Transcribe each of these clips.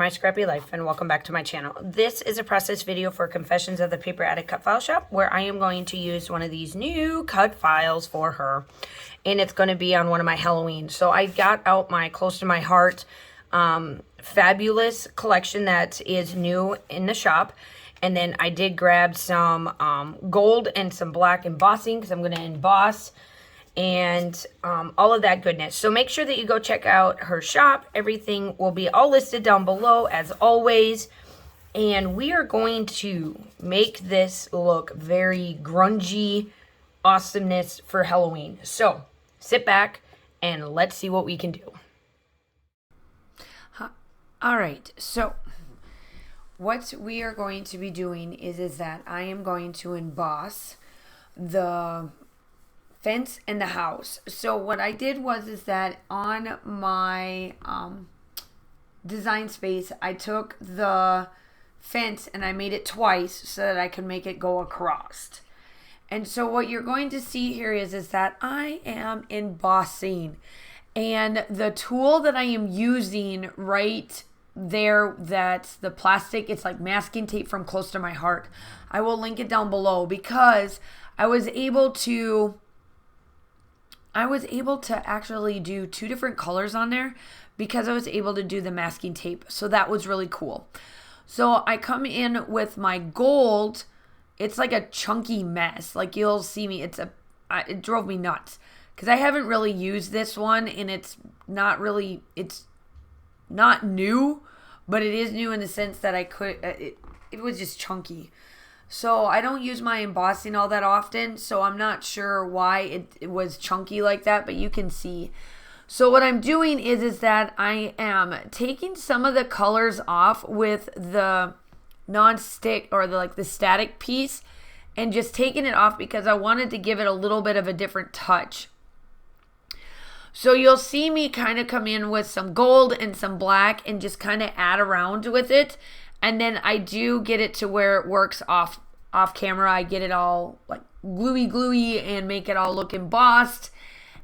my scrappy life, and welcome back to my channel. This is a process video for Confessions of the Paper Addict cut file shop, where I am going to use one of these new cut files for her, and it's going to be on one of my Halloween. So I got out my Close to My Heart fabulous collection that is new in the shop, and then I did grab some gold and some black embossing because I'm going to emboss and all of that goodness. So make sure that you go check out her shop. Everything will be all listed down below as always. And we are going to make this look very grungy awesomeness for Halloween. So sit back and let's see what we can do. All right, so what we are going to be doing is that I am going to emboss the fence and the house. So what I did is that on my design space, I took the fence and I made it twice so that I could make it go across. And so what you're going to see here is that I am embossing, and the tool that I am using right there, that's the plastic, it's like masking tape from Close to My Heart. I will link it down below because I was able to actually do two different colors on there because I was able to do the masking tape. So that was really cool. So I come in with my gold. It's like a chunky mess. Like you'll see me, it drove me nuts because I haven't really used this one, and it's not new, but it is new in the sense that it was just chunky. So I don't use my embossing all that often, so I'm not sure why it was chunky like that, but you can see. So what I'm doing is that I am taking some of the colors off with the non-stick or the static piece, and just taking it off because I wanted to give it a little bit of a different touch. So you'll see me kind of come in with some gold and some black and just kind of add around with it. And then I do get it to where it works off camera. I get it all like gluey and make it all look embossed.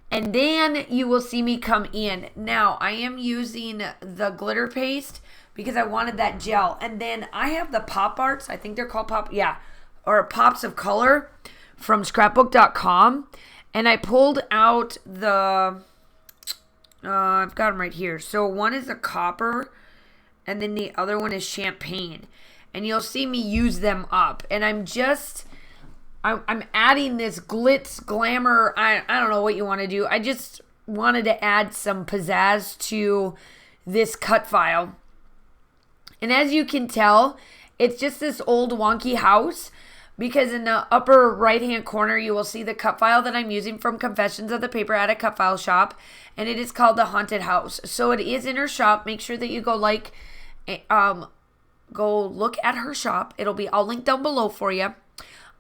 And then you will see me come in. Now I am using the glitter paste because I wanted that gel. And then I have the pop arts. I think they're called or pops of color from scrapbook.com. And I pulled out I've got them right here. So one is a copper, and then the other one is champagne. And you'll see me use them up. And I'm adding this glitz, glamour. I don't know what you want to do. I just wanted to add some pizzazz to this cut file. And as you can tell, it's just this old wonky house, because in the upper right-hand corner, you will see the cut file that I'm using from Confessions of the Paper Addict cut file shop, and it is called The Haunted House. So it is in her shop. Make sure that you go look at her shop. It'll be all linked down below for you.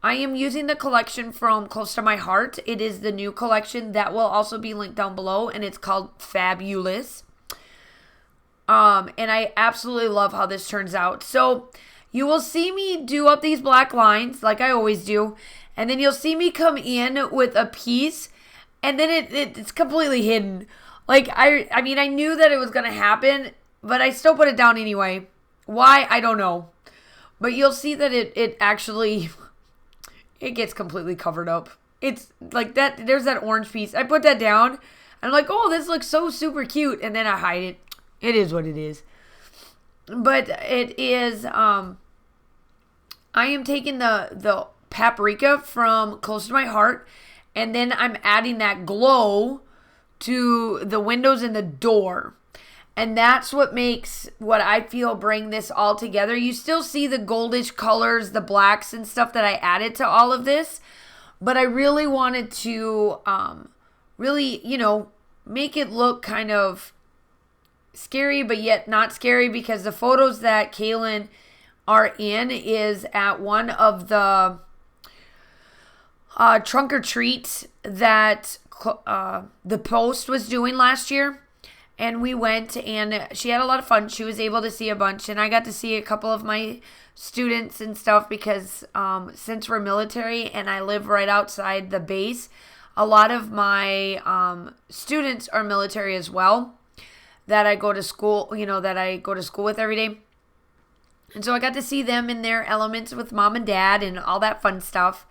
I am using the collection from Close to My Heart. It is the new collection that will also be linked down below, and it's called Fabulous. And I absolutely love how this turns out. So you will see me do up these black lines like I always do, and then you'll see me come in with a piece, and then it's completely hidden. Like I mean, I knew that it was going to happen, but I still put it down anyway. Why? I don't know. But you'll see that it actually, it gets completely covered up. It's like that. There's that orange piece. I put that down, and I'm like, oh, this looks so super cute, and then I hide it. It is what it is. But it is, I am taking the paprika from Close to My Heart, and then I'm adding that glow to the windows and the door. And that's what makes what I feel bring this all together. You still see the goldish colors, the blacks and stuff that I added to all of this. But I really wanted to make it look kind of scary, but yet not scary, because the photos that Kaylin are in is at one of the trunk or treats that the Post was doing last year. And we went, and she had a lot of fun. She was able to see a bunch, and I got to see a couple of my students and stuff because since we're military and I live right outside the base, a lot of my students are military as well. that I go to school, with every day. And so I got to see them in their elements with mom and dad and all that fun stuff.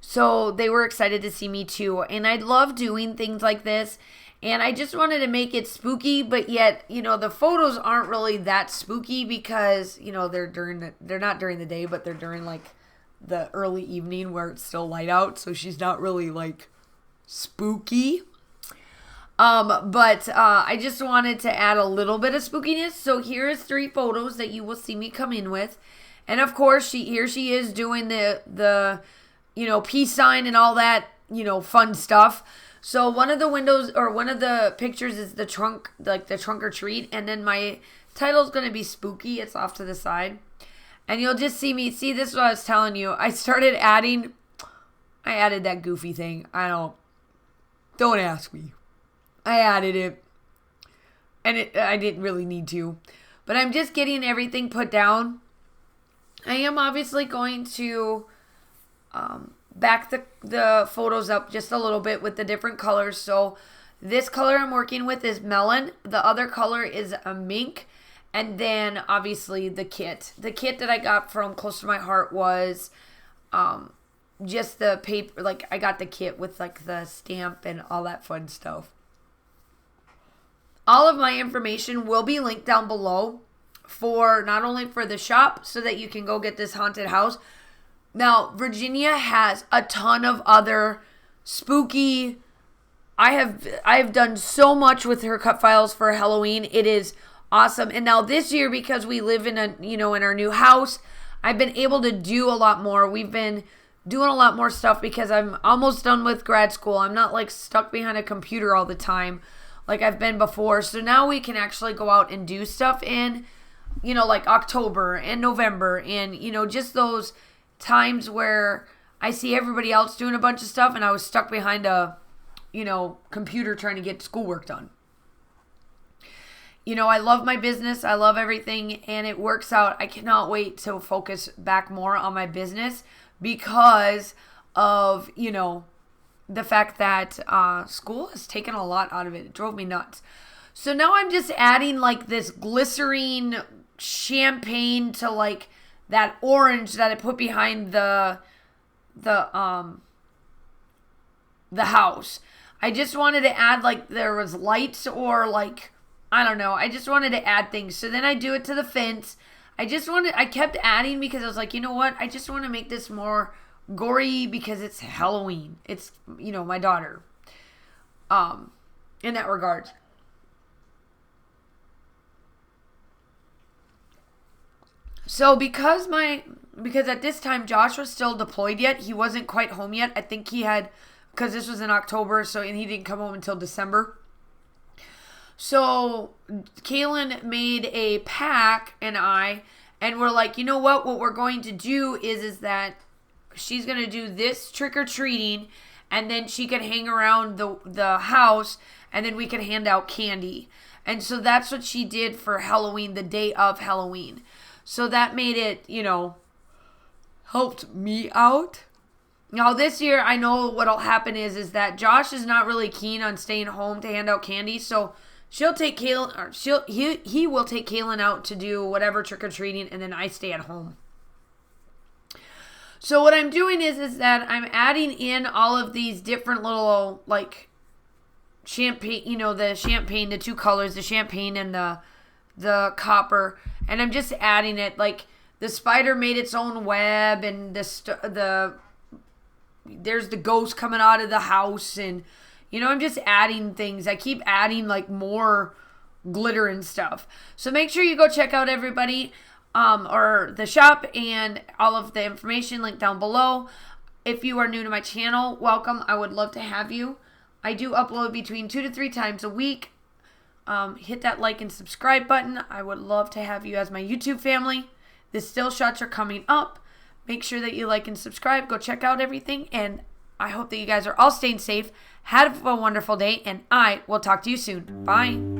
So they were excited to see me too. And I love doing things like this. And I just wanted to make it spooky, but yet, the photos aren't really that spooky because, they're not during the day, but they're during like the early evening where it's still light out. So she's not really like spooky. But I just wanted to add a little bit of spookiness. So here is 3 photos that you will see me come in with. And of course, here she is doing the peace sign and all that, fun stuff. So one of the windows or one of the pictures is the trunk, like the trunk or treat. And then my title is going to be spooky. It's off to the side. And you'll just see this is what I was telling you. I added that goofy thing. Don't ask me. I added it. And I didn't really need to. But I'm just getting everything put down. I am obviously going to back the photos up just a little bit with the different colors. So this color I'm working with is melon. The other color is a mink. And then obviously the kit. The kit that I got from Close to My Heart was just the paper. Like I got the kit with like the stamp and all that fun stuff. All of my information will be linked down below for not only for the shop so that you can go get this haunted house. Now, Virginia has a ton of other spooky. I have done so much with her cut files for Halloween. It is awesome. And now this year, because we live in in our new house, I've been able to do a lot more. We've been doing a lot more stuff because I'm almost done with grad school. I'm not like stuck behind a computer all the time like I've been before. So now we can actually go out and do stuff in, like October and November and, just those times where I see everybody else doing a bunch of stuff and I was stuck behind a, computer trying to get schoolwork done. I love my business. I love everything and it works out. I cannot wait to focus back more on my business because of, the fact that school has taken a lot out of it. It drove me nuts. So now I'm just adding like this glycerine champagne to like that orange that I put behind the house. I just wanted to add like there was lights or like, I don't know. I just wanted to add things. So then I do it to the fence. I kept adding because I was like, you know what? I just want to make this more gory because it's Halloween. It's, my daughter. In that regard. So because at this time Josh was still deployed yet, he wasn't quite home yet. I think because this was in October, and he didn't come home until December. So Kaylin made a pack and we're like, you know what we're going to do is that she's going to do this trick-or-treating and then she can hang around the house and then we can hand out candy. And so that's what she did for Halloween, the day of Halloween. So that made it, helped me out. Now this year, I know what'll happen is that Josh is not really keen on staying home to hand out candy. So she'll take Kaylin, or he will take Kaylin out to do whatever trick-or-treating and then I stay at home. So what I'm doing is that I'm adding in all of these different little, like, champagne, the champagne, the 2 colors, the champagne and the copper. And I'm just adding it, like, the spider made its own web and there's the ghost coming out of the house. And, I'm just adding things. I keep adding, like, more glitter and stuff. So make sure you go check out everybody. Or the shop and all of the information linked down below. If you are new to my channel, welcome. I would love to have you. I do upload between 2 to 3 times a week. Hit that like and subscribe button. I would love to have you as my YouTube family. The still shots are coming up. Make sure that you like and subscribe. Go check out everything. And I hope that you guys are all staying safe. Have a wonderful day. And I will talk to you soon. Bye.